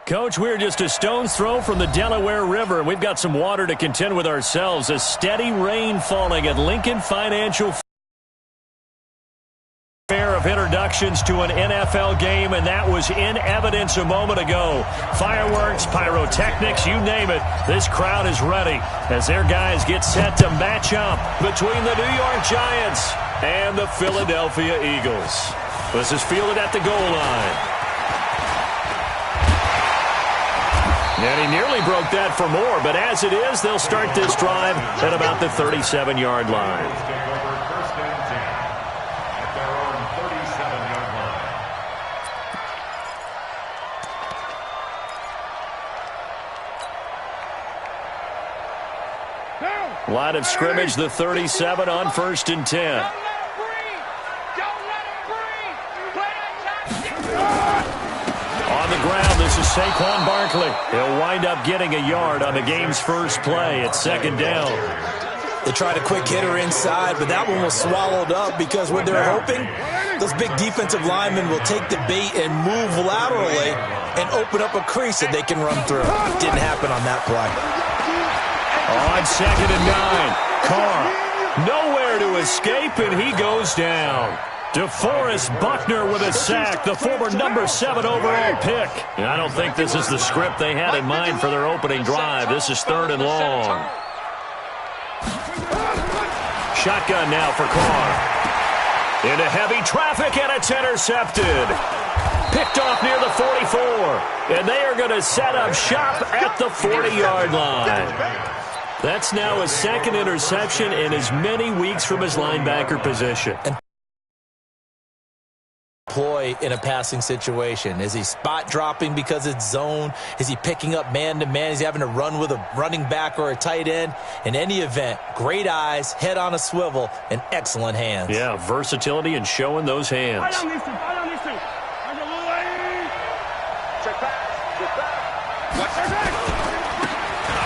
Coach, we're just a stone's throw from the Delaware River, and we've got some water to contend with ourselves. A steady rain falling at Lincoln Financial Fair of introductions to an NFL game, and that was in evidence a moment ago. Fireworks, pyrotechnics, you name it. This crowd is ready as their guys get set to match up between the New York Giants and the Philadelphia Eagles. This is fielded at the goal line. And he nearly broke that for more, but as it is, they'll start this drive at about the 37-yard line. Line of scrimmage, the 37 on 1st and 10. On the ground, this is Saquon Barkley. He'll wind up getting a yard on the game's first play at 2nd down. They tried a quick hitter inside, but that one was swallowed up because what they're hoping, those big defensive linemen will take the bait and move laterally and open up a crease that they can run through. Didn't happen on that play. On 2nd and 9, Carr nowhere to escape, and he goes down. DeForest Buckner with a sack, the former number 7 overall pick. And I don't think this is the script they had in mind for their opening drive. This is 3rd and long. Shotgun now for Carr. Into heavy traffic, and it's intercepted. Picked off near the 44. And they are going to set up shop at the 40-yard line. That's now his 2nd interception in as many weeks from his linebacker position. Ploy in a passing situation. Is he spot dropping because it's zone? Is he picking up man-to-man? Is he having to run with a running back or a tight end? In any event, great eyes, head on a swivel, and excellent hands. Yeah, versatility and showing those hands.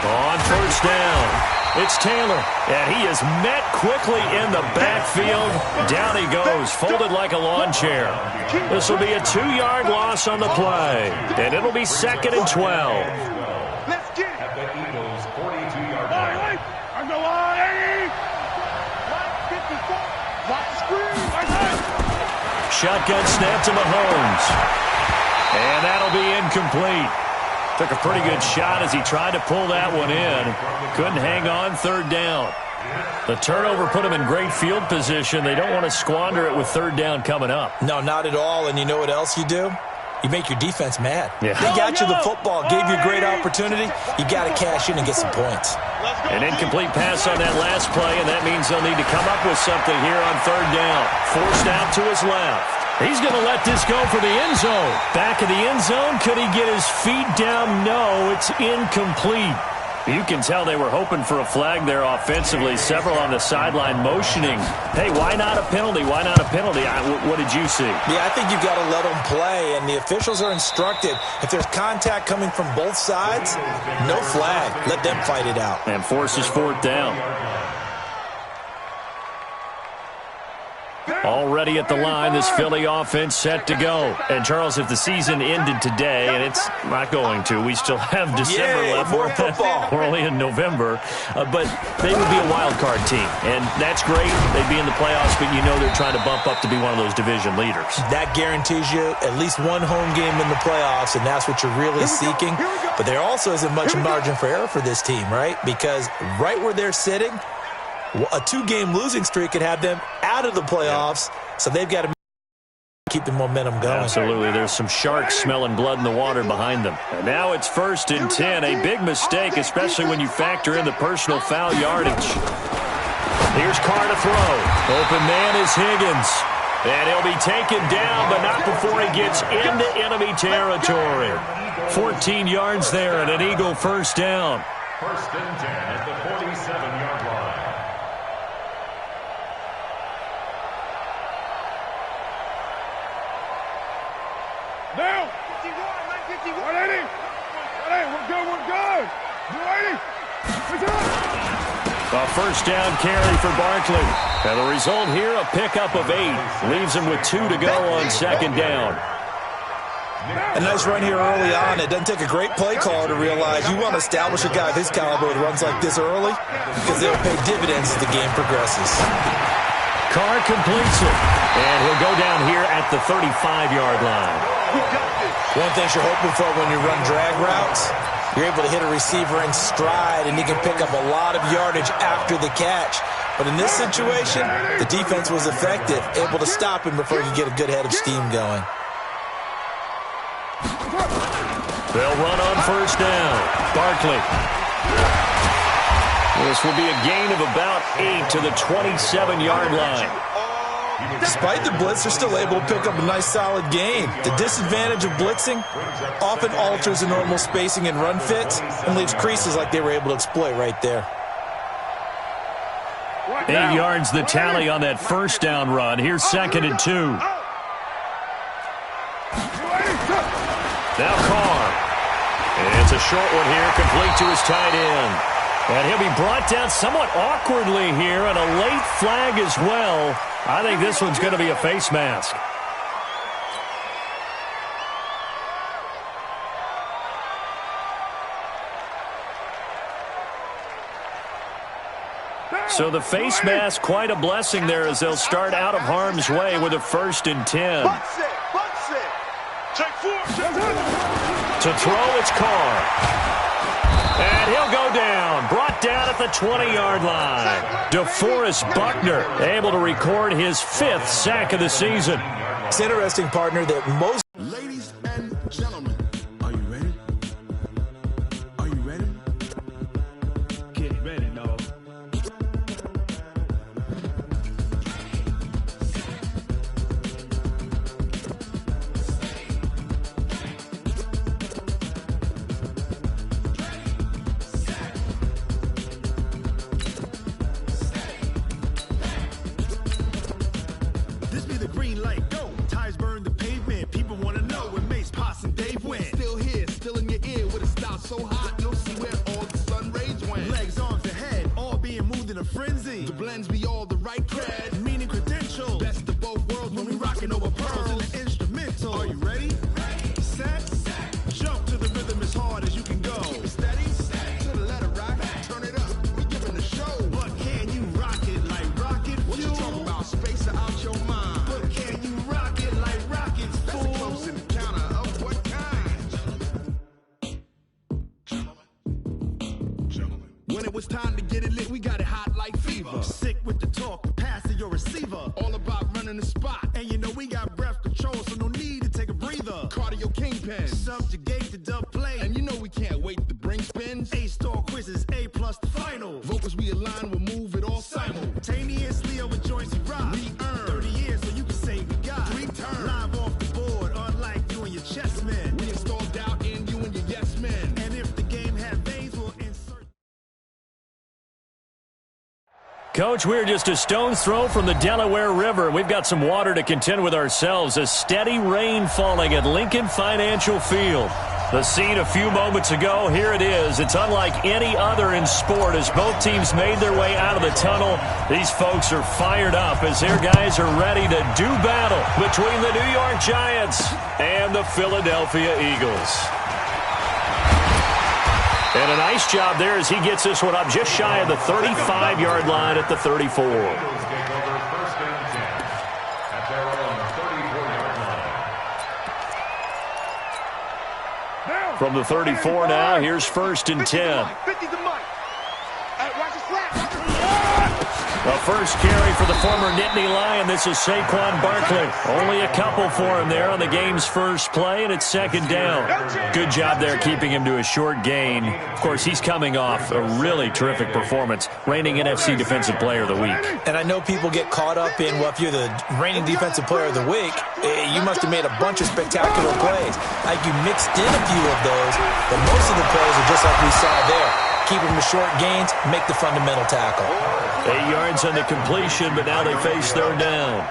On 1st down, it's Taylor, and he is met quickly in the backfield. Down he goes, folded like a lawn chair. This will be a 2-yard loss on the play, and it'll be 2nd and 12. Let's get it. At the Eagles' 42-yard line. Shotgun snap to Mahomes, and that'll be incomplete. Took a pretty good shot as he tried to pull that one in. Couldn't hang on, 3rd down. The turnover put him in great field position. They don't want to squander it with 3rd down coming up. No, not at all. And you know what else you do? You make your defense mad. Yeah. They got you the football, gave you a great opportunity. You got to cash in and get some points. An incomplete pass on that last play, and that means they'll need to come up with something here on 3rd down. Forced out to his left. He's going to let this go for the end zone. Back of the end zone. Could he get his feet down? No, it's incomplete. You can tell they were hoping for a flag there offensively. Several on the sideline motioning. Hey, why not a penalty? Why not a penalty? What did you see? Yeah, I think you've got to let them play, and the officials are instructed. If there's contact coming from both sides, no flag. Let them fight it out. And forces 4th down. Already at the line, this Philly offense set to go. And, Charles, if the season ended today, and it's not going to, we still have December left. More football. We're only in November. But they would be a wild card team. And that's great. They'd be in the playoffs, but you know they're trying to bump up to be one of those division leaders. That guarantees you at least one home game in the playoffs, and that's what you're really seeking. But there also isn't much margin for error for this team, right? Because right where they're sitting, a 2-game losing streak could have them out of the playoffs, so they've got to keep the momentum going. Absolutely. There's some sharks smelling blood in the water behind them. And now it's 1st and 10. A big mistake, especially when you factor in the personal foul yardage. Here's Carr to throw. Open man is Higgins. And he'll be taken down, but not before he gets into enemy territory. 14 yards there and an Eagle 1st down. 1st and 10 at the 47-yard line. Now, 51, 180. 180, we're good, we're good. 280. A 1st down carry for Barkley. And the result here, a pickup of 8. Leaves him with 2 to go on 2nd down. A nice run here early on. It doesn't take a great play caller to realize you want to establish a guy of his caliber with runs like this early because they'll pay dividends as the game progresses. Carr completes it, and he'll go down here at the 35-yard line. One thing you're hoping for when you run drag routes, you're able to hit a receiver in stride, and he can pick up a lot of yardage after the catch. But in this situation, the defense was effective, able to stop him before he could get a good head of steam going. They'll run on first down. Barkley. This will be a gain of about 8 to the 27-yard line. Despite the blitz, they're still able to pick up a nice solid gain. The disadvantage of blitzing often alters the normal spacing and run fits and leaves creases like they were able to exploit right there. 8 yards the tally on that first down run. Here's 2nd and 2. Now Carr. And it's a short one here, complete to his tight end. And he'll be brought down somewhat awkwardly here, and a late flag as well. I think this one's going to be a face mask. So the face mask, quite a blessing there as they'll start out of harm's way with a 1st and 10. To throw, it's Carr. And he'll go down. Brought down at the 20-yard line. DeForest Buckner able to record his 5th sack of the season. It's interesting, partner, that most... Ladies and gentlemen, are you ready? Are you ready? Get ready, dog. This be the green light, go. Tires burn the pavement. People want to know where Mace, Potts, and Dave went. Still here, still in your ear with a style so hot, you'll see where all the sun rays went. Legs, arms, and head, all being moved in a frenzy. The blends be all the right cred, meaning credentials. Best of both worlds when we rockin' over pearls in the instrumental. Are you ready? Set. Jump to the rhythm as hard as you can go. Steady. To the letter, right? Turn it up. We giving the show. But can you rock it like rocket fuel? What you talking about? Space out your mind. But can you rock it like rockets, fool? That's a close encounter of what kind? Gentlemen. When it was time to get it lit, we got it hot like fever. Sick with the talk, pass to your receiver. All about running the spot. And you know we got breath control, so no need to take a breather. Cardio kingpin, subjugate the dub play. And you know we can't wait to bring spins. A-star quizzes, A+ the final. Vocals we align, we'll move it all simultaneously over joints we rock. We earn 30 years, so you can say we got 3 turns. Live off the board, unlike you and your chess men. We installed doubt in you and your yes men. And if the game had veins, we'll insert. Coach, we're just a stone's throw from the Delaware River. We've got some water to contend with ourselves. A steady rain falling at Lincoln Financial Field. The scene a few moments ago, here it is. It's unlike any other in sport as both teams made their way out of the tunnel. These folks are fired up as their guys are ready to do battle between the New York Giants and the Philadelphia Eagles. And a nice job there as he gets this one up just shy of the 35-yard line at the 34. From the 34 now, here's 1st and 10. A first carry for the former Nittany Lion. This is Saquon Barkley. Only a couple for him there on the game's first play, and it's 2nd down. Good job there keeping him to a short gain. Of course, he's coming off a really terrific performance, reigning NFC Defensive Player of the Week. And I know people get caught up in, well, if you're the reigning Defensive Player of the Week, you must have made a bunch of spectacular plays. Like you mixed in a few of those, but most of the plays are just like we saw there. Keep them to short gains, make the fundamental tackle. 8 yards on the completion, but now they face 3rd down.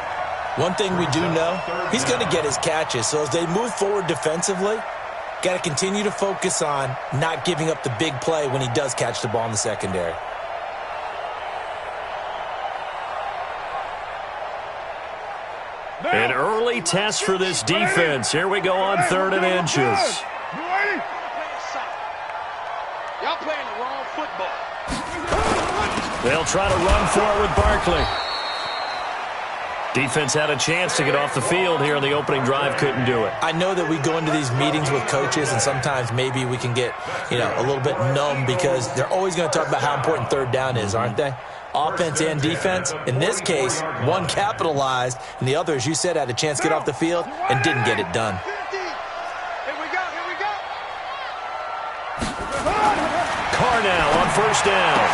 One thing we do know, he's going to get his catches. So as they move forward defensively, got to continue to focus on not giving up the big play when he does catch the ball in the secondary. An early test for this defense. Here we go on 3rd and inches. Y'all playing the wrong football. They'll try to run for it with Barkley. Defense had a chance to get off the field here in the opening drive, couldn't do it. I know that we go into these meetings with coaches, and sometimes maybe we can get, a little bit numb because they're always going to talk about how important 3rd down is, aren't they? Offense and defense. In this case, one capitalized, and the other, as you said, had a chance to get off the field and didn't get it done. Carr now on 1st down.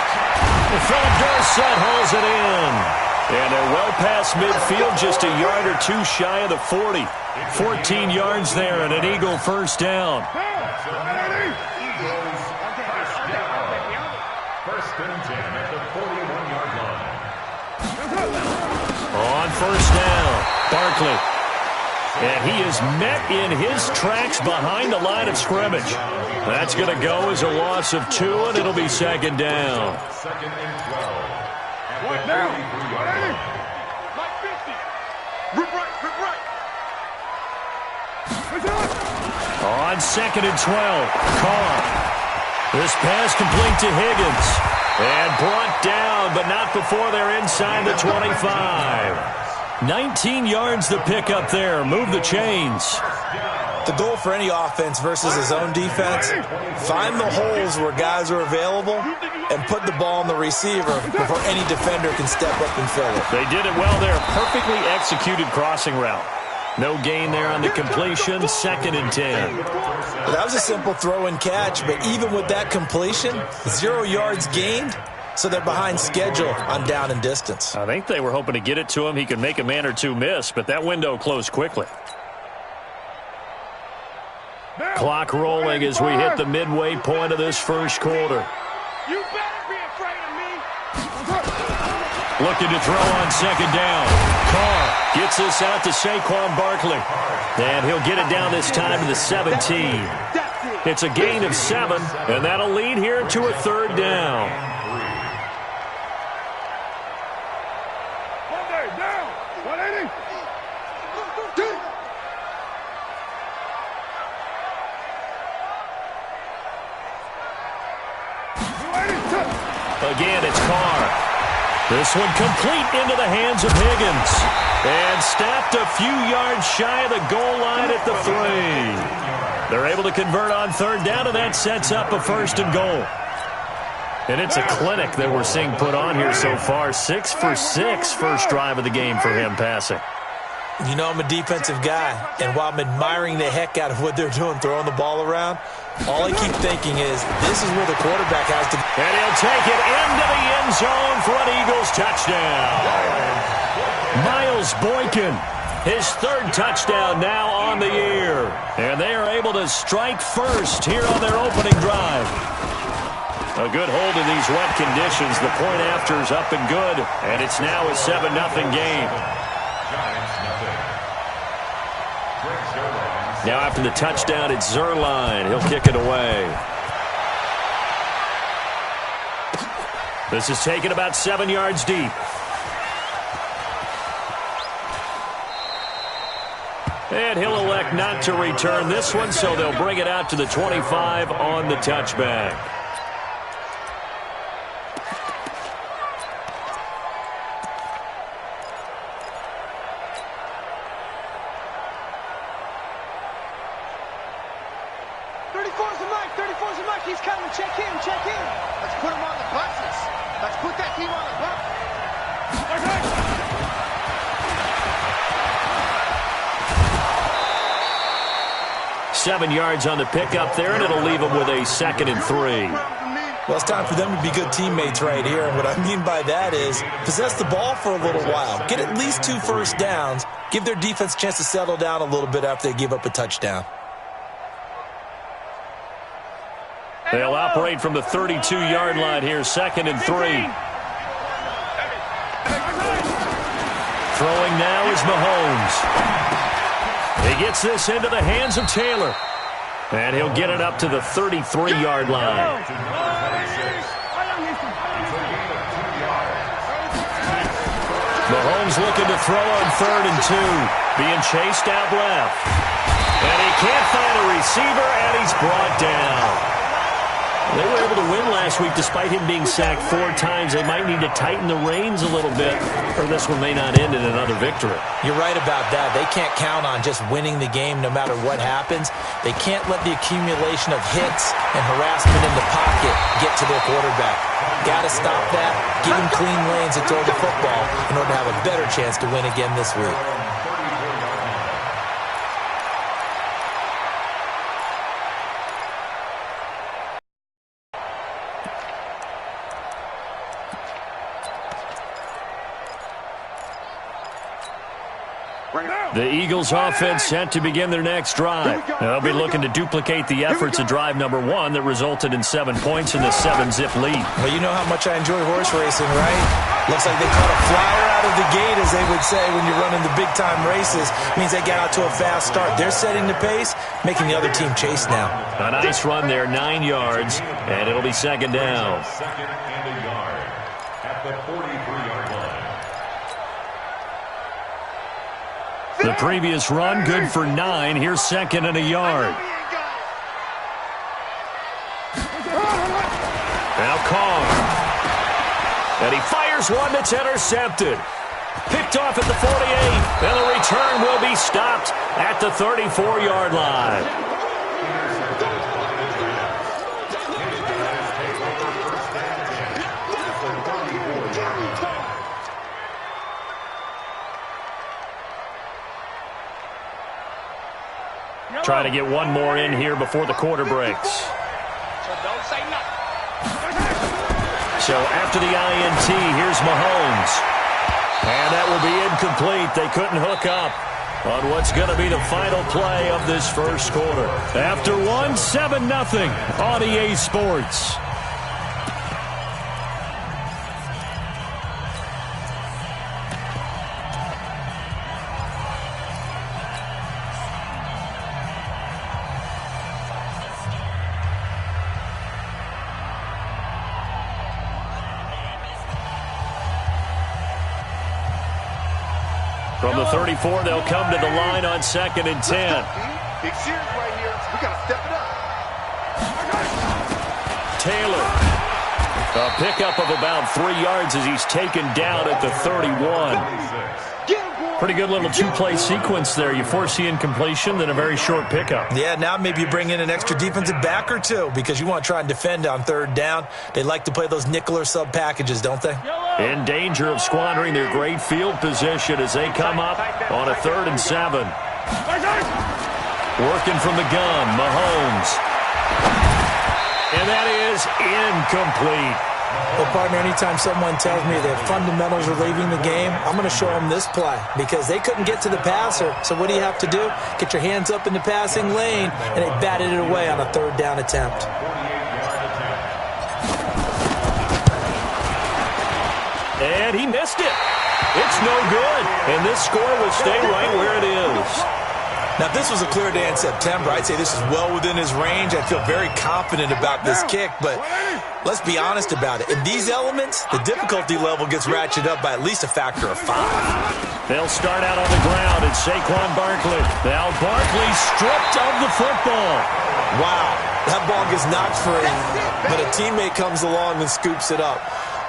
Philip Dorsett hauls it in. And they're well past midfield, just a yard or two shy of the 40. 14 yards there and an Eagle 1st down. First and 10 at the 41-yard line. On 1st down, Barkley. And he is met in his tracks behind the line of scrimmage. That's going to go as a loss of 2, and it'll be 2nd down. 2nd and 12. What now? Like 50. Rip right. On 2nd and 12, Carr. This pass complete to Higgins. And brought down, but not before they're inside the 25. 19 yards to pick up there. Move the chains. The goal for any offense versus his own defense, find the holes where guys are available and put the ball on the receiver before any defender can step up and fill it. They did it well there. Perfectly executed crossing route. No gain there on the completion. 2nd and 10. That was a simple throw and catch, but even with that completion, 0 yards gained, so they're behind schedule on down and distance. I think they were hoping to get it to him. He could make a man or two miss, but that window closed quickly. Clock rolling as we hit the midway point of this 1st quarter. You better be afraid of me. Looking to throw on 2nd down. Carr gets this out to Saquon Barkley. And he'll get it down this time to the 17. It's a gain of 7, and that'll lead here to a 3rd down. Monday, down. 180. Again, it's Carr. This one complete into the hands of Higgins. And stopped a few yards shy of the goal line at the 3. They're able to convert on 3rd down, and that sets up a 1st and goal. And it's a clinic that we're seeing put on here so far. 6 for 6 first drive of the game for him passing. You know I'm a defensive guy, and while I'm admiring the heck out of what they're doing, throwing the ball around, all I keep thinking is this is where the quarterback has to... And he'll take it into the end zone for an Eagles touchdown. Miles Boykin, his 3rd touchdown now on the year. And they are able to strike first here on their opening drive. A good hold in these wet conditions. The point after is up and good, and it's now a 7-0 game. Now after the touchdown, it's Zerline. He'll kick it away. This is taken about 7 yards deep. And he'll elect not to return this one, so they'll bring it out to the 25 on the touchback. He's coming. Check in. Let's put him on the buses. Let's put that team on the bus. 7 yards on the pickup there, and it'll leave them with a 2nd and 3. Well, it's time for them to be good teammates right here. And what I mean by that is possess the ball for a little while. Get at least 2 first downs. Give their defense a chance to settle down a little bit after they give up a touchdown. They'll operate from the 32-yard line here, 2nd and 3. Throwing now is Mahomes. He gets this into the hands of Taylor. And he'll get it up to the 33-yard line. Mahomes looking to throw on 3rd and 2. Being chased out left. And he can't find a receiver, and he's brought down. They were able to win last week despite him being sacked 4 times. They might need to tighten the reins a little bit, or this one may not end in another victory. You're right about that. They can't count on just winning the game no matter what happens. They can't let the accumulation of hits and harassment in the pocket get to their quarterback. Got to stop that, give him clean lanes to throw the football in order to have a better chance to win again this week. The Eagles offense set to begin their next drive. They'll be looking to duplicate the efforts of drive number 1 that resulted in 7 points in the 7-zip lead. Well, you know how much I enjoy horse racing, right? Looks like they caught a flyer out of the gate, as they would say when you're running the big-time races. Means they get out to a fast start. They're setting the pace, making the other team chase now. A nice run there, 9 yards, and it'll be 2nd down. 2nd and a yard at the 43-yard line. The previous run, good for 9. Here's 2nd and a yard. Now Kong. And he fires one that's intercepted. Picked off at the 48. And the return will be stopped at the 34-yard line. Trying to get one more in here before the quarter breaks. So after the INT, here's Mahomes. And that will be incomplete. They couldn't hook up on what's going to be the final play of this first quarter. After 7-0 on EA Sports. From the 34, they'll come to the line on 2nd and 10. Big series right here. We got to step it up. Taylor. A pickup of about 3 yards as he's taken down at the 31. Pretty good little 2-play sequence there. You force the incompletion, then a very short pickup. Yeah, now maybe you bring in an extra defensive back or 2 because you want to try and defend on 3rd down. They like to play those nickel or sub packages, don't they? In danger of squandering their great field position as they come up on a 3rd and 7. Working from the gun, Mahomes. And that is incomplete. Well, partner, anytime someone tells me that fundamentals are leaving the game, I'm going to show them this play because they couldn't get to the passer. So what do you have to do? Get your hands up in the passing lane, and they batted it away on a 3rd down attempt. And he missed it. It's no good. And this score will stay right where it is. Now, if this was a clear day in September, I'd say this is well within his range. I feel very confident about this kick, but let's be honest about it. In these elements, the difficulty level gets ratcheted up by at least a factor of 5. They'll start out on the ground. It's Saquon Barkley. Now Barkley stripped of the football. Wow, that ball gets knocked free, but a teammate comes along and scoops it up.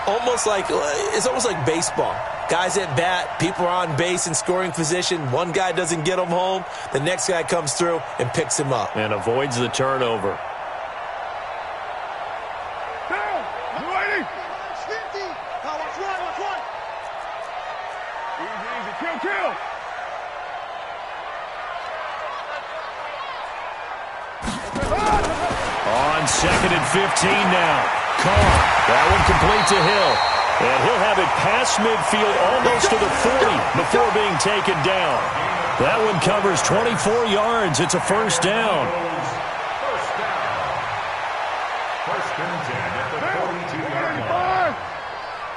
It's almost like baseball. Guys at bat, people are on base in scoring position. One guy doesn't get him home. The next guy comes through and picks him up. And avoids the turnover. Kill. On 2nd and 15 now. Carr. That one complete to Hill. And he'll have it past midfield almost to the 40 before being taken down. That one covers 24 yards. It's a 1st down. First and 10 at the 42-yard line.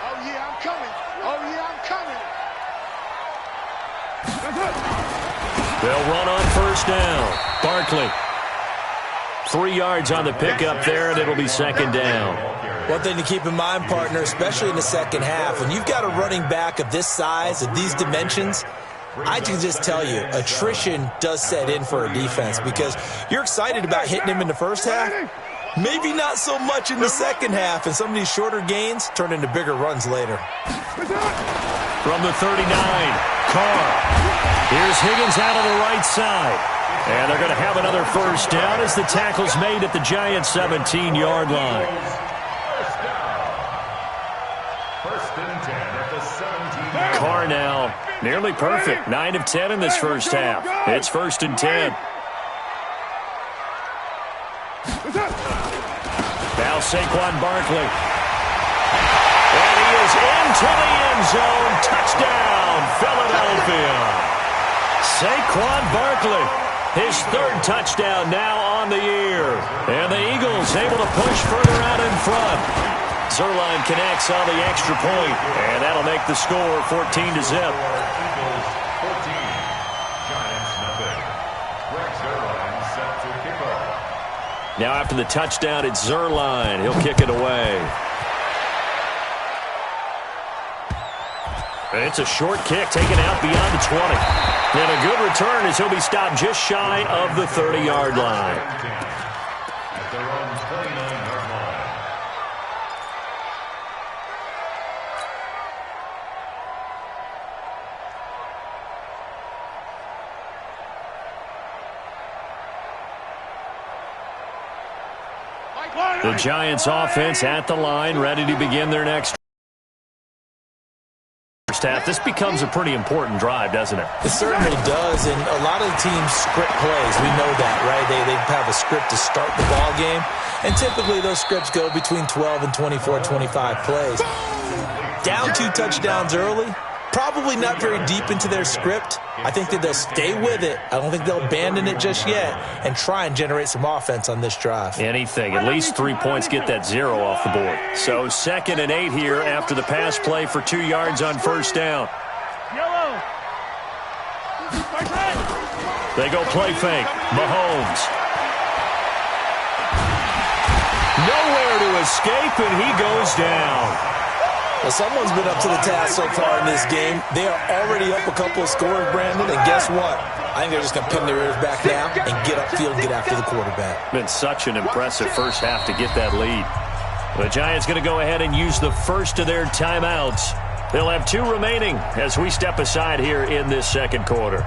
Oh, yeah, I'm coming. Oh, yeah, I'm coming. They'll run on 1st down. Barkley. 3 yards on the pickup there, and it'll be 2nd down. One thing to keep in mind, partner, especially in the second half, when you've got a running back of this size, of these dimensions, I can just tell you, attrition does set in for a defense because you're excited about hitting him in the first half. Maybe not so much in the second half, and some of these shorter gains turn into bigger runs later. From the 39, Carr. Here's Higgins out on the right side. And they're going to have another first down as the tackle's made at the Giants' 17-yard line. First and 10 at the 17. Carr now nearly perfect. 9 of 10 in this first half. It's first and 10. Now Saquon Barkley. And he is into the end zone. Touchdown, Philadelphia. Saquon Barkley, his third touchdown now on the year. And the Eagles able to push further out in front. Zerline connects on the extra point, and that'll make the score 14-0. Eagles 14. Giants nothing. Greg Zerline set to kick off. Now after the touchdown, it's Zerline. He'll kick it away. And it's a short kick taken out beyond the 20. And a good return as he'll be stopped just shy of the 30-yard line. At their own 29-yard line. The Giants offense at the line, ready to begin their next half. This becomes a pretty important drive, doesn't it? It certainly does, and a lot of the teams script plays. We know that, right? They have a script to start the ball game, and typically those scripts go between 12 and 24, 25 plays. Down 2 touchdowns early, probably not very deep into their script. I think that they'll stay with it. I don't think they'll abandon it just yet and try and generate some offense on this drive. Anything. At least 3 points, get that 0 off the board. So 2nd and 8 here after the pass play for 2 yards on first down. They go play fake. Mahomes. Nowhere to escape, and he goes down. Well, someone's been up to the task so far in this game. They are already up a couple of scores, Brandon, and guess what? I think they're just going to pin their ears back now and get upfield and get after the quarterback. Been such an impressive first half to get that lead. The Giants going to go ahead and use the first of their timeouts. They'll have 2 remaining as we step aside here in this second quarter.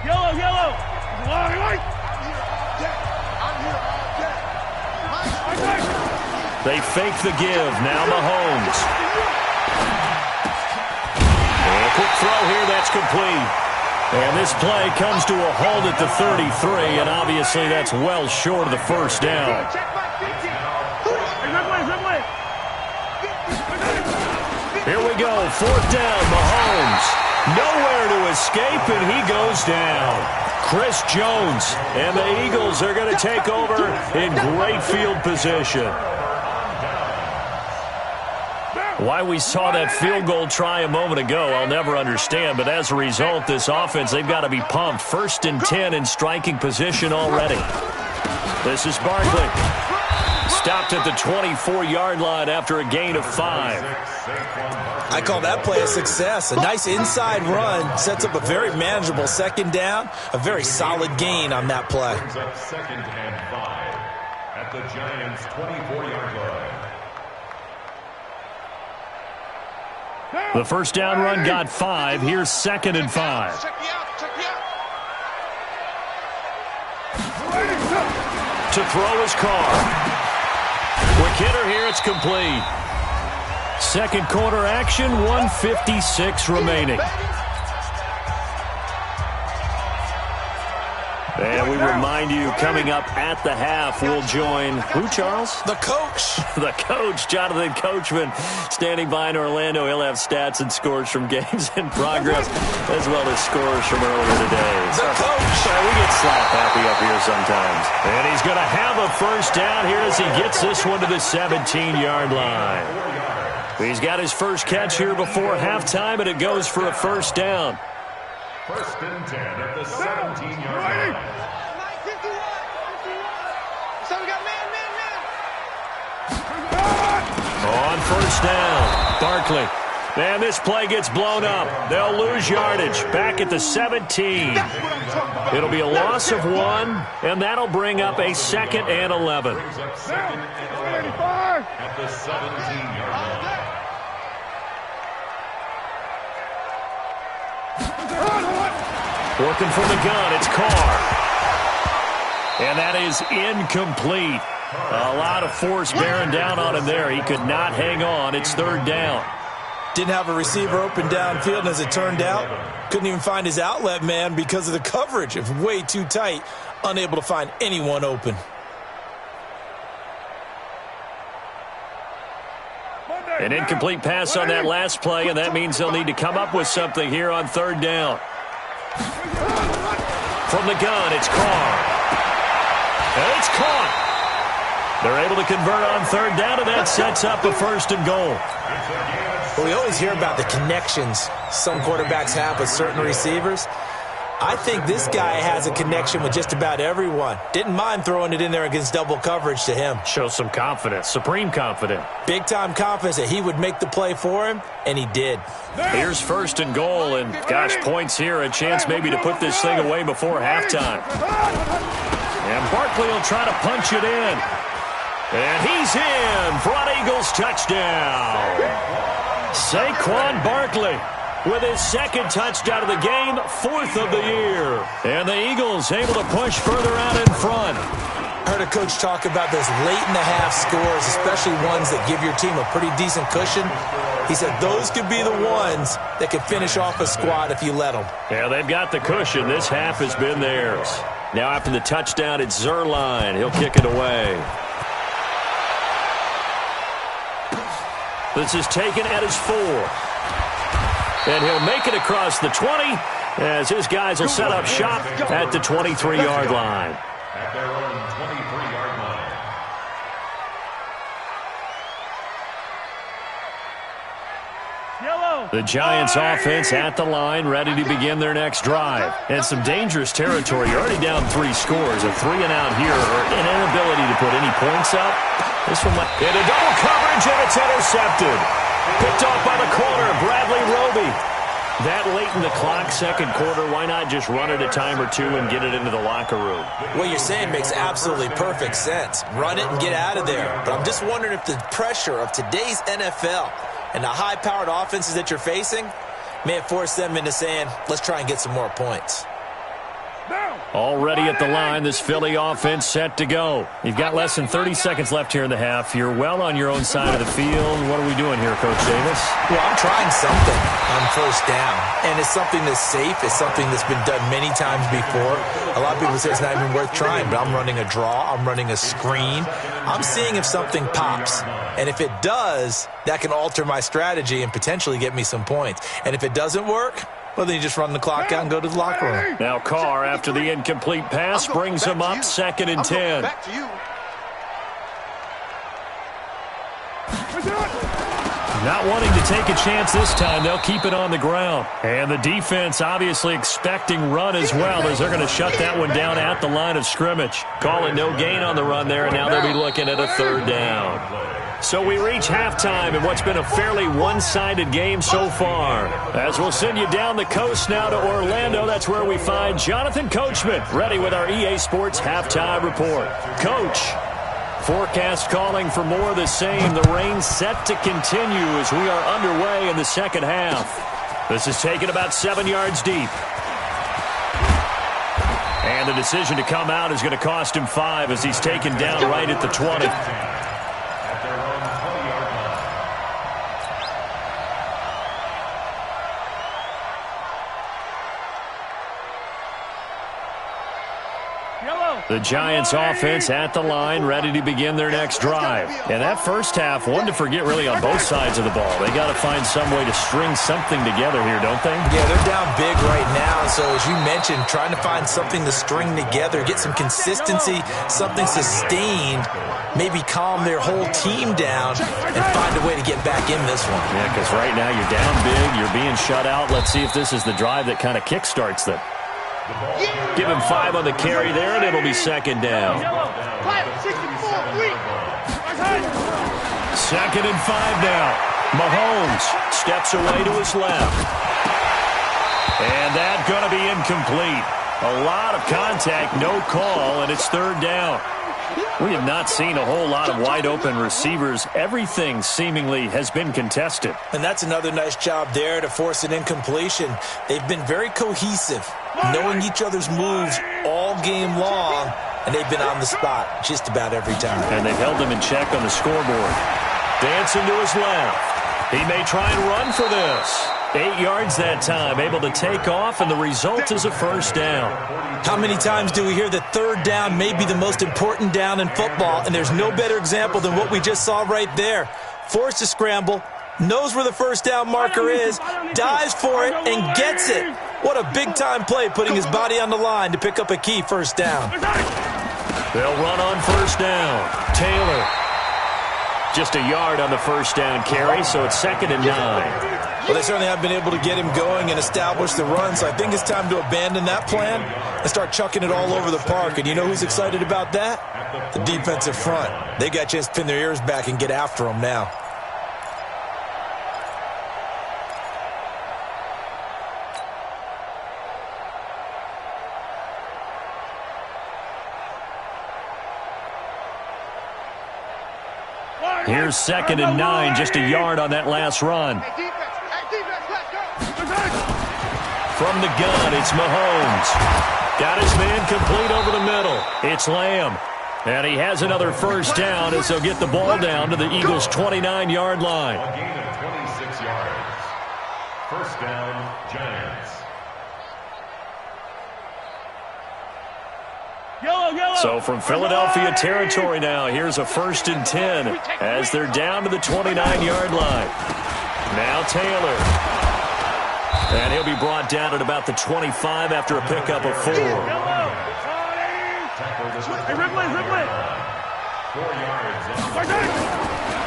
Yellow. They fake the give. Now Mahomes. And a quick throw here. That's complete. And this play comes to a halt at the 33, and obviously that's well short of the first down. Here we go. 4th down. Mahomes. Nowhere to escape, and he goes down. Chris Jones and the Eagles are going to take over in great field position. Why we saw that field goal try a moment ago, I'll never understand. But as a result, this offense, they've got to be pumped. 1st and 10 in striking position already. This is Barkley. Stopped at the 24-yard line after a gain of 5. I call that play a success. A nice inside run sets up a very manageable 2nd down. A very solid gain on that play. 2nd and 5 at the Giants' 24-yard line. The first down run got 5. Here's 2nd and 5. To throw his Carr. Quick hitter here. It's complete. Second quarter action. 1:56 remaining. And we remind you, coming up at the half, we'll join who, Charles? The coach. The coach, Jonathan Coachman, standing by in Orlando. He'll have stats and scores from games in progress, as well as scores from earlier today. The coach. We get slap happy up here sometimes. And he's going to have a first down here as he gets this one to the 17-yard line. He's got his first catch here before halftime, and it goes for a first down. First and 10 at the 17-yard line. 51. So we got man. On first down, Barkley. And this play gets blown up. They'll lose yardage back at the 17. It'll be a loss of 1, and that'll bring up a 2nd and 11. Brings up 2nd and 11 at the 17-yard line. Working from the gun, it's Carr. And that is incomplete. A lot of force bearing down on him there. He could not hang on. It's 3rd down. Didn't have a receiver open downfield, and as it turned out, couldn't even find his outlet man because of the coverage. It was way too tight, unable to find anyone open. An incomplete pass on that last play, and that means they'll need to come up with something here on 3rd down. From the gun, it's Carr. And it's caught. They're able to convert on 3rd down, and that sets up a 1st and goal. Well, we always hear about the connections some quarterbacks have with certain receivers. I think this guy has a connection with just about everyone. Didn't mind throwing it in there against double coverage to him. Show some confidence, supreme confidence. Big-time confidence that he would make the play for him, and he did. Here's 1st and goal, and gosh, points here, a chance maybe to put this thing away before halftime. And Barkley will try to punch it in. And he's in for an Eagles touchdown. Saquon Barkley with his 2nd touchdown of the game, 4th of the year. And the Eagles able to push further out in front. I heard a coach talk about those late-in-the-half scores, especially ones that give your team a pretty decent cushion. He said those could be the ones that could finish off a squad if you let them. Yeah, they've got the cushion. This half has been theirs. Now after the touchdown, it's Zerline. He'll kick it away. This is taken at his 4. And he'll make it across the 20 as his guys will set up shop at the 23-yard line. At their own 23-yard line. Yellow. The Giants offense at the line, ready to begin their next drive. And some dangerous territory. You're already down 3 scores. A 3-and-out here, or an inability to put any points up. This one might hit a double coverage, and it's intercepted. Picked off by the corner, Bradley Roby. That late in the clock, 2nd quarter, why not just run it a time or two and get it into the locker room? What you're saying makes absolutely perfect sense. Run it and get out of there. But I'm just wondering if the pressure of today's NFL and the high-powered offenses that you're facing may have forced them into saying, let's try and get some more points. Already at the line, this Philly offense set to go. You've got less than 30 seconds left here in the half. You're well on your own side of the field. What are we doing here, Coach Davis? Well, I'm trying something on 1st down, and it's something that's safe. It's something that's been done many times before. A lot of people say it's not even worth trying, but I'm running a draw. I'm running a screen. I'm seeing if something pops, and if it does, that can alter my strategy and potentially get me some points. And if it doesn't work, well, then you just run the clock out and go to the locker room. Now Carr, after the incomplete pass, brings him up 2nd and 10. Back to you. Not wanting to take a chance this time, they'll keep it on the ground. And the defense obviously expecting run as well, as they're going to shut that one down at the line of scrimmage. Call it no gain on the run there, and now they'll be looking at a 3rd down. So we reach halftime in what's been a fairly one-sided game so far. As we'll send you down the coast now to Orlando, that's where we find Jonathan Coachman, ready with our EA Sports Halftime Report. Coach, forecast calling for more of the same. The rain set to continue as we are underway in the 2nd half. This is taken about 7 yards deep. And the decision to come out is going to cost him 5 as he's taken down right at the 20. Yellow. The Giants offense at the line, ready to begin their next drive. And that first half, one to forget really on both sides of the ball. They got to find some way to string something together here, don't they? Yeah, they're down big right now. So as you mentioned, trying to find something to string together, get some consistency, something sustained, maybe calm their whole team down and find a way to get back in this one. Yeah, because right now you're down big, you're being shut out. Let's see if this is the drive that kind of kickstarts them. Give him 5 on the carry there, and it'll be second down. 2nd and 5 now. Mahomes steps away to his left. And that's going to be incomplete. A lot of contact, no call, and it's 3rd down. We have not seen a whole lot of wide-open receivers. Everything seemingly has been contested. And that's another nice job there to force an incompletion. They've been very cohesive, knowing each other's moves all game long, and they've been on the spot just about every time. And they've held them in check on the scoreboard. Dancing to his left. He may try and run for this. 8 yards that time, able to take off, and the result is a first down. How many times do we hear that 3rd down may be the most important down in football, and there's no better example than what we just saw right there. Forced to scramble, knows where the first down marker is, dives for it, and gets it. What a big-time play, putting his body on the line to pick up a key first down. They'll run on first down. Taylor. Just a yard on the first down carry, so it's 2nd and 9. Well, they certainly have been able to get him going and establish the run, so I think it's time to abandon that plan and start chucking it all over the park. And you know who's excited about that? The defensive front. They got a chance to pin their ears back and get after him now. Here's 2nd and 9, just a yard on that last run. From the gun, it's Mahomes. Got his man complete over the middle. It's Lamb. And he has another first down as they'll get the ball down to the Eagles' 29-yard line. A gain of 26 yards. First down, Giants. So from Philadelphia territory now, here's a 1st and 10 as they're down to the 29-yard line. Now Taylor. And he'll be brought down at about the 25 after a pickup of 4. Hey, Ripley. 4 yards.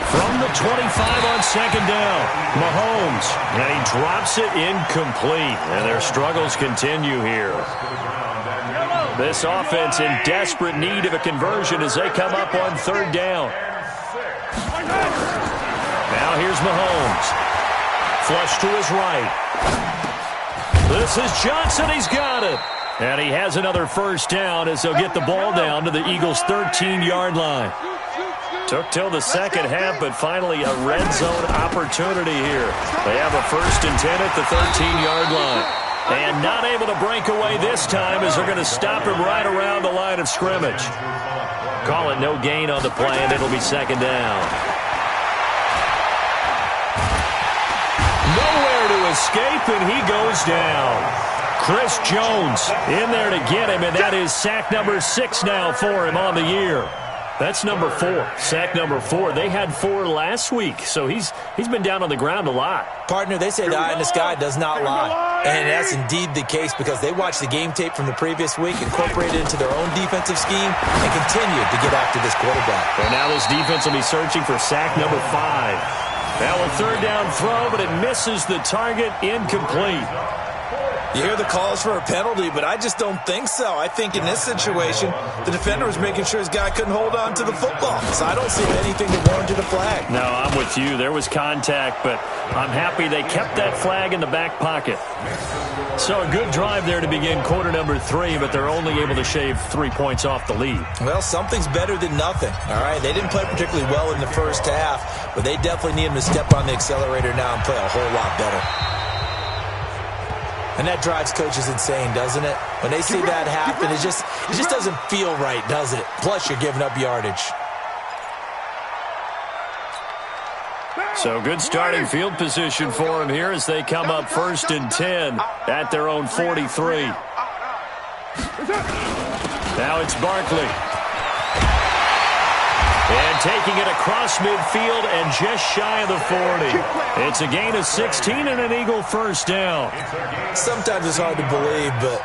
From the 25 on 2nd down, Mahomes. And he drops it incomplete. And their struggles continue here. This offense in desperate need of a conversion as they come up on 3rd down. Now here's Mahomes. Flush to his right. This is Johnson. He's got it. And he has another first down as they'll get the ball down to the Eagles' 13-yard line. Took till the second half, but finally a red zone opportunity here. They have a 1st and 10 at the 13-yard line. And not able to break away this time as they're going to stop him right around the line of scrimmage. Call it no gain on the play, and it'll be 2nd down. Nowhere to escape, and he goes down. Chris Jones in there to get him, and that is sack number 6 now for him on the year. That's number 4, sack number 4. They had 4 last week, so he's been down on the ground a lot. Partner, they say the eye in the sky does not lie. And that's indeed the case because they watched the game tape from the previous week, incorporated it into their own defensive scheme, and continued to get after this quarterback. And now this defense will be searching for sack number 5. Now a 3rd down throw, but it misses the target, incomplete. You hear the calls for a penalty, but I just don't think so. I think in this situation, the defender was making sure his guy couldn't hold on to the football. So I don't see anything that warranted a flag. No, I'm with you. There was contact, but I'm happy they kept that flag in the back pocket. So a good drive there to begin quarter number 3, but they're only able to shave 3 points off the lead. Well, something's better than nothing, all right? They didn't play particularly well in the first half, but they definitely need him to step on the accelerator now and play a whole lot better. And that drives coaches insane, doesn't it? When they see that happen, it just doesn't feel right, does it? Plus, you're giving up yardage. So good starting field position for them here as they come up 1st and 10 at their own 43. Now it's Barkley. And taking it across midfield and just shy of the 40. It's a gain of 16 and an Eagle first down. Sometimes it's hard to believe, but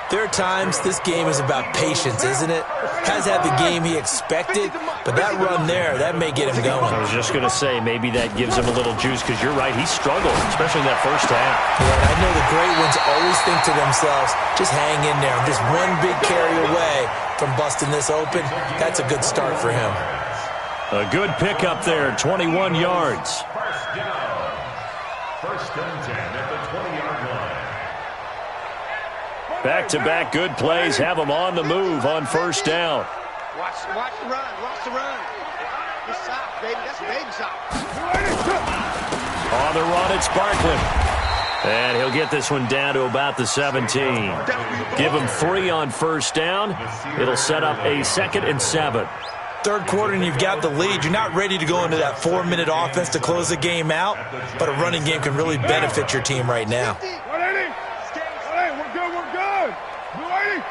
there are times this game is about patience, isn't it? Has had the game he expected, but that run there, that may get him going. I was just going to say, maybe that gives him a little juice, because you're right, he struggled, especially in that first half. Yeah, and I know the great ones always think to themselves, just hang in there. I'm just one big carry away from busting this open. That's a good start for him. A good pickup there, 21 yards. First down. First and 10 at the 20-yard line. Back-to-back good plays have them on the move on first down. Watch the run. Watch the run. Good sock, baby. That's baby sock. On the run, it's Barkley. And he'll get this one down to about the 17. Give him 3 on first down. It'll set up a 2nd and 7. Third quarter and you've got the lead. You're not ready to go into that 4-minute offense to close the game out, but a running game can really benefit your team right now. 180. 180. We're good. 280.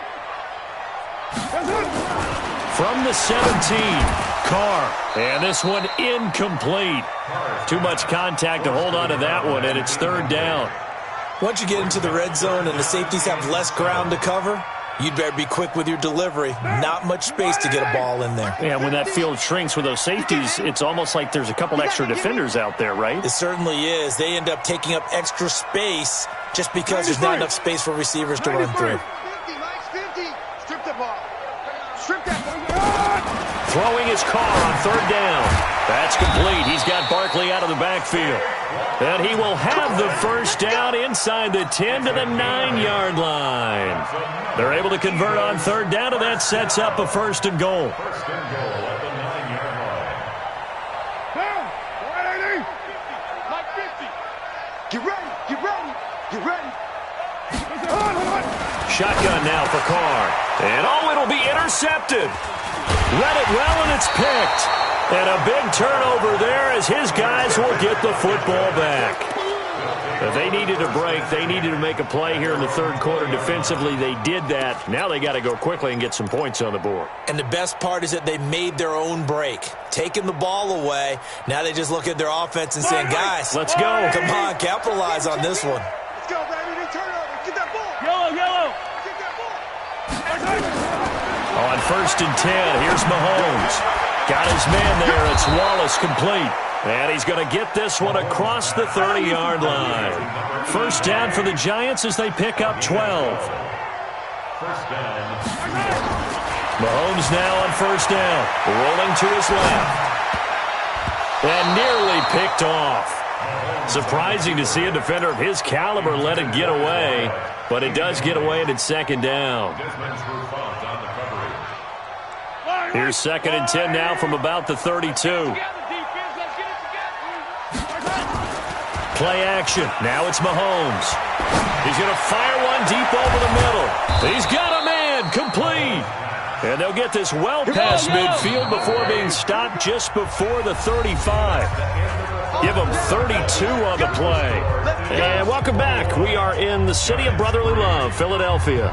From the 17, Carr. And this one incomplete. Too much contact to hold on to that one, and it's third down. Once you get into the red zone and the safeties have less ground to cover, you'd better be quick with your delivery. Not much space to get a ball in there. Yeah, when that field shrinks with those safeties, it's almost like there's a couple extra defenders out there, right? It certainly is. They end up taking up extra space just because there's not enough space for receivers to run through. 50, Mike's 50. Strip the ball. Strip that ball. Throwing his Carr on third down. That's complete. He's got Barkley out of the backfield. And he will have the first down inside the 10 to the 9-yard line. They're able to convert on third down, and that sets up a first and goal. First and goal at the 9-yard line. Down. 180. Mike 50. Get ready. Get ready. Get ready. Hold on. Shotgun now for Carr. And it'll be intercepted. Read it well, and it's picked. And a big turnover there as his guys will get the football back. If they needed a break, they needed to make a play here in the third quarter defensively. They did that. Now they got to go quickly and get some points on the board. And the best part is that they made their own break. Taking the ball away, now they just look at their offense and saying, guys, Let's go. Come on, capitalize on this one. Let's go, baby. Turnover. Get that ball. Yellow. Get that ball. On first and 10, here's Mahomes. Got his man there. It's Wallace complete. And he's going to get this one across the 30-yard line. First down for the Giants as they pick up 12. First down. Mahomes now on first down. Rolling to his left. And nearly picked off. Surprising to see a defender of his caliber let it get away. But it does get away, and it's second down. Desmond's were bumped on the coverage. Here's second and 10 now from about the 32. Play action. Now it's Mahomes. He's going to fire one deep over the middle. He's got a man. Complete. And they'll get this well past midfield before being stopped just before the 35. Give them 32 on the play. And welcome back. We are in the city of brotherly love, Philadelphia.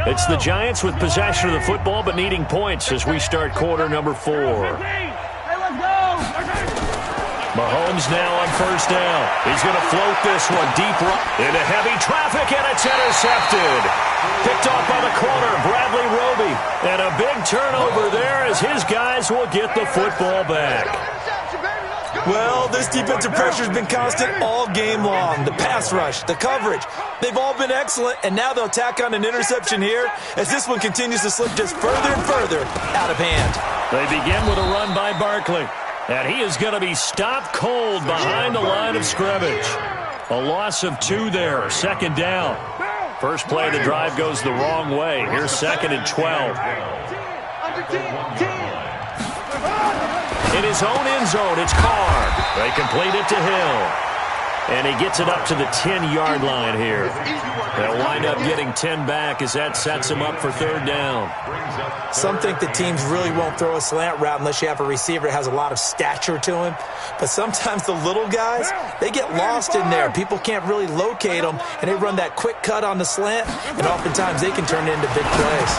It's the Giants with possession of the football but needing points as we start quarter number 4. Mahomes now on first down. He's going to float this one deep into heavy traffic, and it's intercepted. Picked off by the corner, Bradley Roby. And a big turnover there as his guys will get the football back. Well, this defensive pressure has been constant all game long. The pass rush, the coverage, they've all been excellent, and now they'll tack on an interception here as this one continues to slip just further and further out of hand. They begin with a run by Barkley, and he is going to be stopped cold behind the line of scrimmage. A loss of 2 there, second down. First play of the drive goes the wrong way. Here's second and 12. In his own end zone, it's Carr. They complete it to Hill. And he gets it up to the 10-yard line here. They'll wind up getting 10 back as that sets him up for third down. Some think the teams really won't throw a slant route unless you have a receiver that has a lot of stature to him. But sometimes the little guys, they get lost in there. People can't really locate them, and they run that quick cut on the slant, and oftentimes they can turn it into big plays.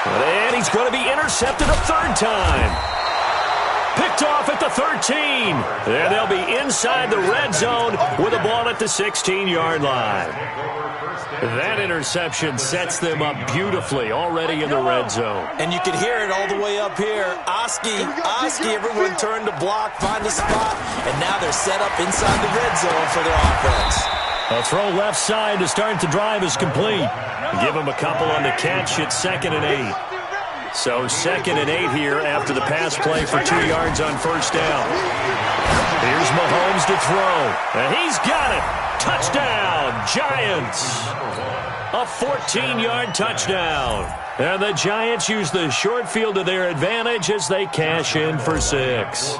And he's going to be intercepted a third time. Picked off at the 13. And they'll be inside the red zone with a ball at the 16-yard line. That interception sets them up beautifully already in the red zone. And you can hear it all the way up here. Oski, everyone turned to block, find a spot, and now they're set up inside the red zone for their offense. A throw left side to start the drive is complete. Give him a couple on the catch. It's 2nd and 8. So 2nd and 8 here after the pass play for 2 yards on first down. Here's Mahomes to throw. And he's got it. Touchdown, Giants. A 14-yard touchdown. And the Giants use the short field to their advantage as they cash in for 6.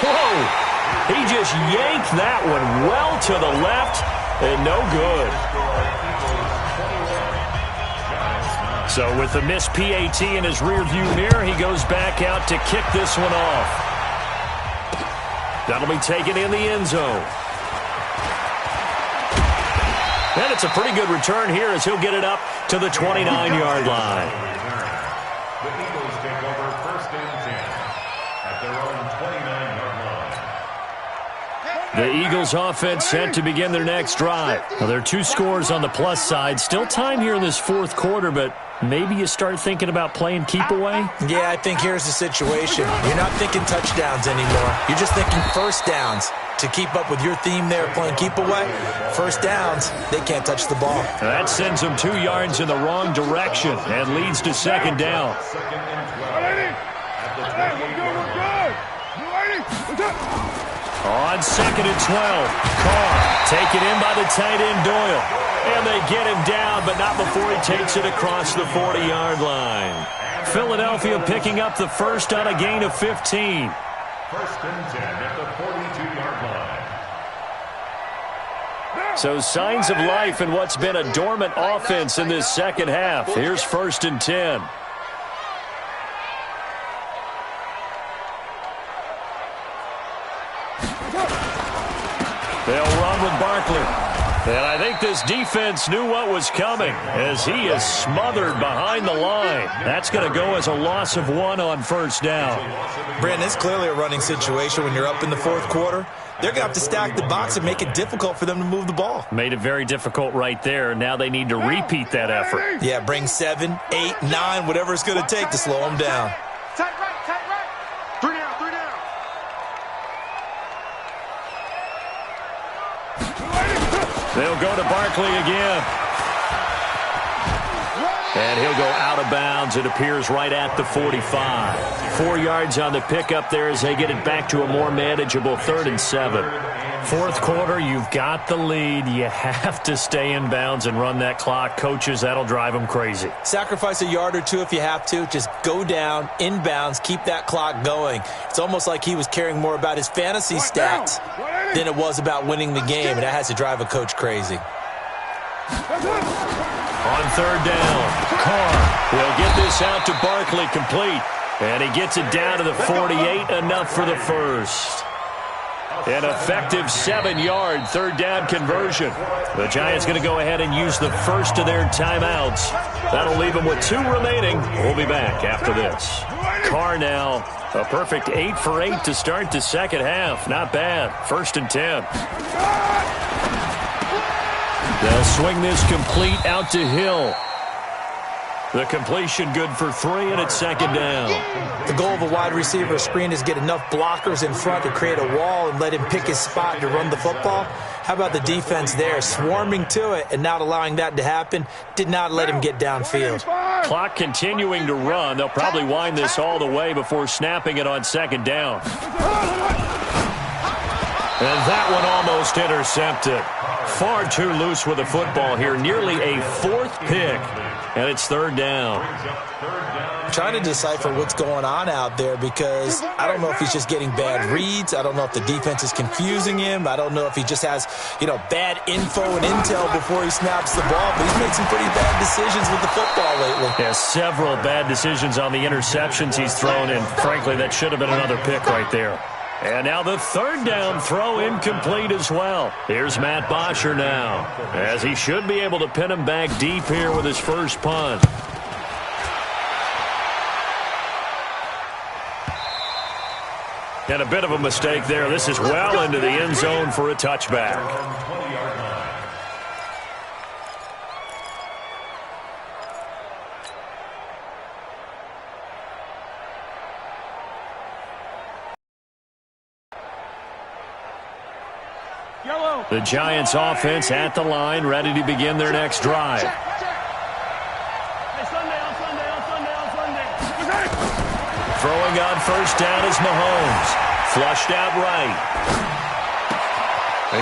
Whoa! He just yanked that one well to the left and no good. So with the missed PAT in his rearview mirror, he goes back out to kick this one off. That'll be taken in the end zone. And it's a pretty good return here as he'll get it up to the 29-yard line. The Eagles take over 1st and 10 at their own 29-yard line. The Eagles offense set to begin their next drive. Well, there are 2 scores on the plus side. Still time here in this 4th quarter, but maybe you start thinking about playing keep away? Yeah, I think here's the situation. You're not thinking touchdowns anymore. You're just thinking first downs. To keep up with your theme there, playing keep away, first downs, they can't touch the ball. That sends them 2 yards in the wrong direction and leads to 2nd down. On 2nd and 12, Carr taken in by the tight end Doyle. And they get him down, but not before he takes it across the 40-yard line. Philadelphia picking up the first on a gain of 15. 1st and 10 at the 42-yard line. So signs of life in what's been a dormant offense in this second half. Here's 1st and 10. They'll run with Barkley. And I think this defense knew what was coming as he is smothered behind the line. That's going to go as a loss of 1 on first down. Brandon, it's clearly a running situation when you're up in the 4th quarter. They're going to have to stack the box and make it difficult for them to move the ball. Made it very difficult right there. Now they need to repeat that effort. Yeah, bring 7, 8, 9, whatever it's going to take to slow them down. Tight right, tight right. 3 down, 3 down. They'll go to Barkley again. And he'll go out of bounds. It appears right at the 45. 4 yards on the pickup there as they get it back to a more manageable 3rd and 7. 4th quarter, you've got the lead. You have to stay in bounds and run that clock. Coaches, that'll drive them crazy. Sacrifice a yard or 2 if you have to. Just go down, in bounds, keep that clock going. It's almost like he was caring more about his fantasy stats than it was about winning the game, and that has to drive a coach crazy. On 3rd down, Carr will get this out to Barkley complete. And he gets it down to the 48, enough for the first. An effective 7-yard 3rd down conversion. The Giants going to go ahead and use the first of their timeouts. That'll leave them with 2 remaining. We'll be back after this. Carr now, a perfect 8 for 8 to start the second half. Not bad. 1st and 10. They'll swing this complete out to Hill. The completion good for 3, and it's 2nd down. The goal of a wide receiver screen is get enough blockers in front to create a wall and let him pick his spot to run the football. How about the defense there, swarming to it and not allowing that to happen? Did not let him get downfield. Clock continuing to run. They'll probably wind this all the way before snapping it on 2nd down. And that one almost intercepted. Far too loose with the football here. Nearly a 4th pick. And it's 3rd down. I'm trying to decipher what's going on out there because I don't know if he's just getting bad reads. I don't know if the defense is confusing him. I don't know if he just has, bad info and intel before he snaps the ball. But he's made some pretty bad decisions with the football lately. Yeah, several bad decisions on the interceptions he's thrown, and frankly, that should have been another pick right there. And now the third down throw incomplete as well. Here's Matt Bosher now, as he should be able to pin him back deep here with his first punt. And a bit of a mistake there. This is well into the end zone for a touchback. The Giants offense at the line, ready to begin their next drive. Throwing on first down is Mahomes. Flushed out right.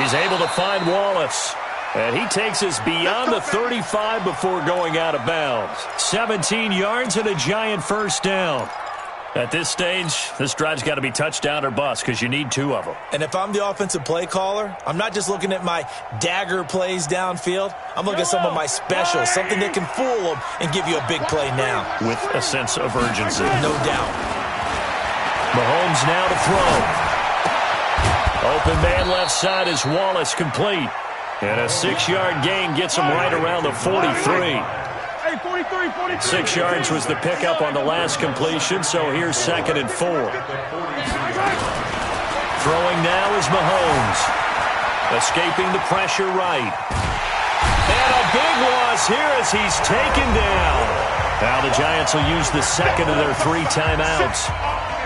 He's able to find Wallace. And he takes us beyond the 35 before going out of bounds. 17 yards and a Giant first down. At this stage, this drive's got to be touchdown or bust because you need 2 of them. And if I'm the offensive play caller, I'm not just looking at my dagger plays downfield. I'm looking at some of my specials, something that can fool them and give you a big play now. With a sense of urgency. No doubt. Mahomes now to throw. Open man left side is Wallace, complete. And a 6-yard gain gets him right around the 43. 6 yards was the pickup on the last completion, so here's 2nd and 4. Throwing now is Mahomes. Escaping the pressure right. And a big loss here as he's taken down. Now the Giants will use the second of their 3 timeouts.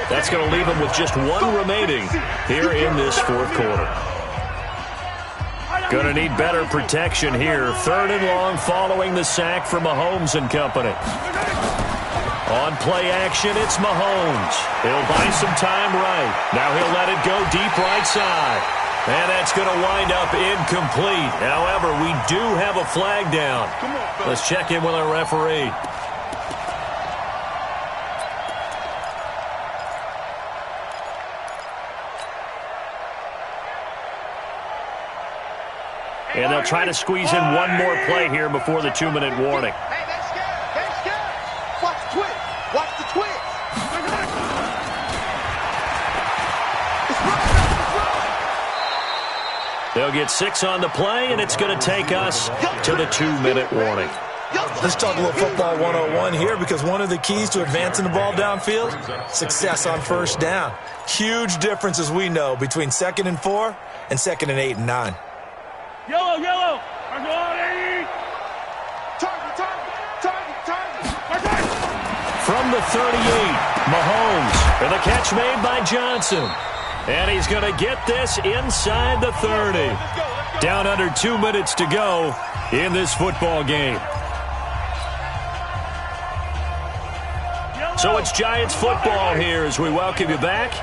That's going to leave them with just 1 remaining here in this 4th quarter. Going to need better protection here. 3rd and long following the sack from Mahomes and company. On play action, it's Mahomes. He'll buy some time right. Now he'll let it go deep right side. And that's going to wind up incomplete. However, we do have a flag down. Let's check in with our referee. And they'll try to squeeze in one more play here before the 2-minute warning. Hey, that's good. That's good. Watch the twist. Watch the twist. They'll get 6 on the play, and it's going to take us to the 2-minute warning. Let's talk a little football 101 here, because one of the keys to advancing the ball downfield, success on first down. Huge difference, as we know, between 2nd and 4 and 2nd and 8 and 9. Yellow, yellow. Target. From the 38, Mahomes, and the catch made by Johnson. And he's going to get this inside the 30. Down under 2 minutes to go in this football game. So it's Giants football here as we welcome you back.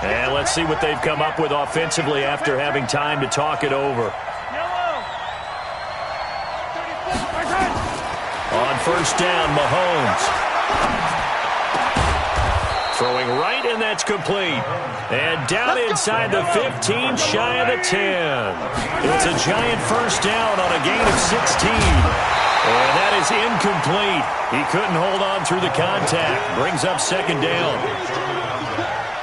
And let's see what they've come up with offensively after having time to talk it over. On first down, Mahomes. Throwing right, and that's complete. And down inside the 15, shy of the 10. It's a Giant first down on a gain of 16. And that is incomplete. He couldn't hold on through the contact. Brings up 2nd down.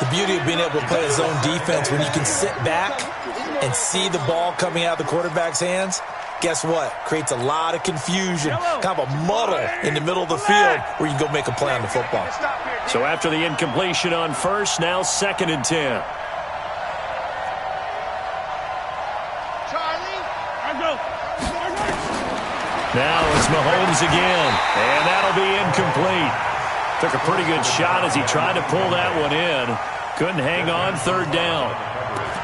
The beauty of being able to play a zone defense, when you can sit back and see the ball coming out of the quarterback's hands, guess what? Creates a lot of confusion, kind of a muddle in the middle of the field where you can go make a play on the football. So after the incompletion on first, now 2nd and 10. Now it's Mahomes again, and that'll be incomplete. Took a pretty good shot as he tried to pull that one in. Couldn't hang on, 3rd down.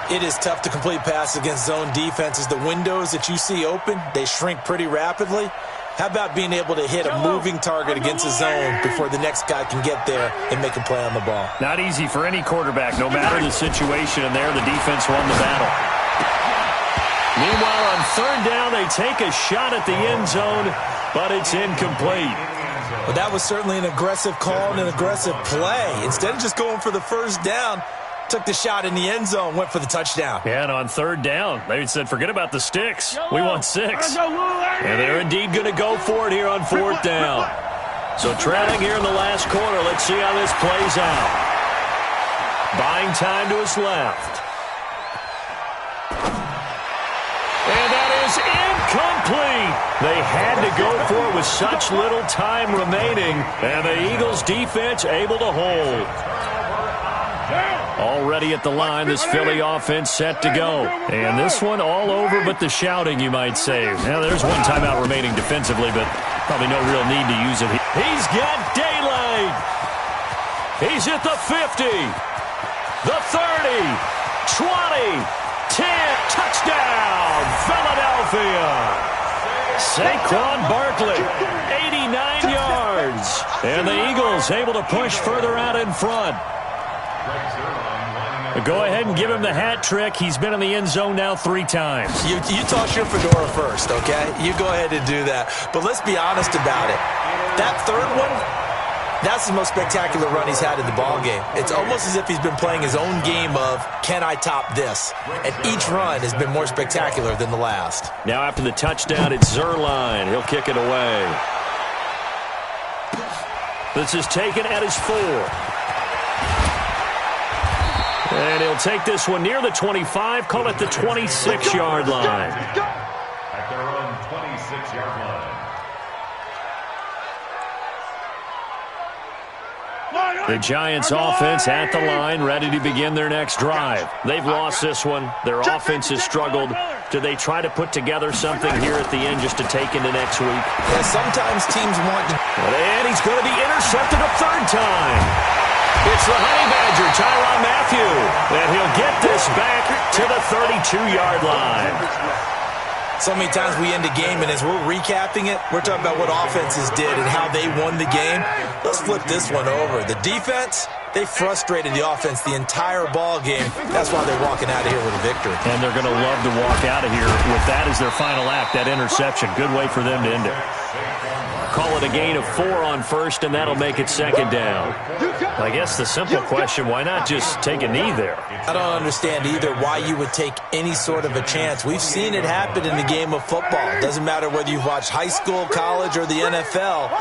It is tough to complete passes against zone defenses. The windows that you see open, they shrink pretty rapidly. How about being able to hit a moving target against a zone before the next guy can get there and make a play on the ball? Not easy for any quarterback, no matter the situation, and there the defense won the battle. Meanwhile, on 3rd down, they take a shot at the end zone, but it's incomplete. Well, that was certainly an aggressive call and an aggressive play. Instead of just going for the first down, took the shot in the end zone, went for the touchdown. Yeah, and on 3rd down, they said, forget about the sticks. We want 6. And they're indeed going to go for it here on 4th down. So trailing here in the last quarter, let's see how this plays out. Buying time to his left. And that is incomplete. They had to go for it with such little time remaining, and the Eagles defense able to hold. Already at the line, this Philly offense set to go. And this one all over but the shouting, you might say. Now, there's one timeout remaining defensively, but probably no real need to use it. He's got daylight. He's at the 50, the 30, 20, 10, touchdown, Philadelphia. Saquon Barkley, 89 yards. And the Eagles able to push further out in front. Go ahead and give him the hat trick. He's been in the end zone now 3 times. You toss your fedora first, okay? You go ahead and do that. But let's be honest about it. That third one, that's the most spectacular run he's had in the ballgame. It's almost as if he's been playing his own game of, can I top this? And each run has been more spectacular than the last. Now after the touchdown, it's Zerline. He'll kick it away. This is taken at his 4. And he'll take this one near the 25, call it the 26-yard line. At their own 26-yard line. The Giants offense at the line, ready to begin their next drive. They've lost this one. Their offense has struggled. Do they try to put together something here at the end just to take into next week? Yeah, sometimes teams want to. And he's going to be intercepted a 3rd time. It's the Honey Badger, Tyrann Mathieu, and he'll get this back to the 32-yard line. So many times we end a game, and as we're recapping it, we're talking about what offenses did and how they won the game. Let's flip this one over. The defense, they frustrated the offense the entire ball game. That's why they're walking out of here with a victory. And they're going to love to walk out of here with that as their final act, that interception. Good way for them to end it. Call it a gain of 4 on first, and that'll make it 2nd down. I guess the simple question, why not just take a knee there? I don't understand either why you would take any sort of a chance. We've seen it happen in the game of football. It doesn't matter whether you've watched high school, college, or the NFL.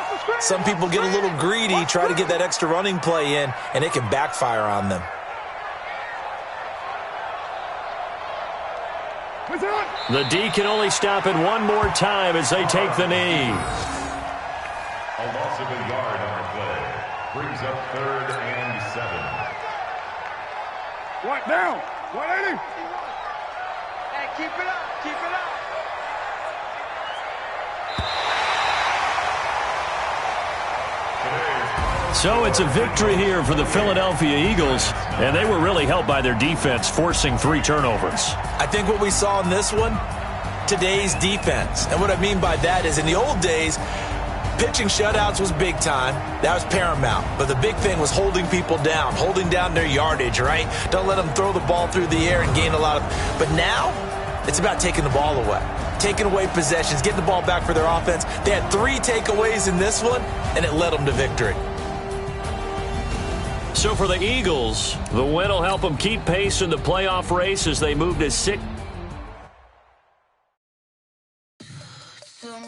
Some people get a little greedy, try to get that extra running play in, and it can backfire on them. The D can only stop it one more time as they take the knee. A loss of a yard on the play. Brings up 3rd and 7. What down? 180. Hey, keep it up. Keep it up. So it's a victory here for the Philadelphia Eagles, and they were really helped by their defense, forcing 3 turnovers. I think what we saw in this one, today's defense. And what I mean by that is in the old days, pitching shutouts was big time. That was paramount. But the big thing was holding people down, holding down their yardage, right? Don't let them throw the ball through the air and gain a lot of... But now, it's about taking the ball away. Taking away possessions, getting the ball back for their offense. They had 3 takeaways in this one, and it led them to victory. So for the Eagles, the win will help them keep pace in the playoff race as they move to 6. Some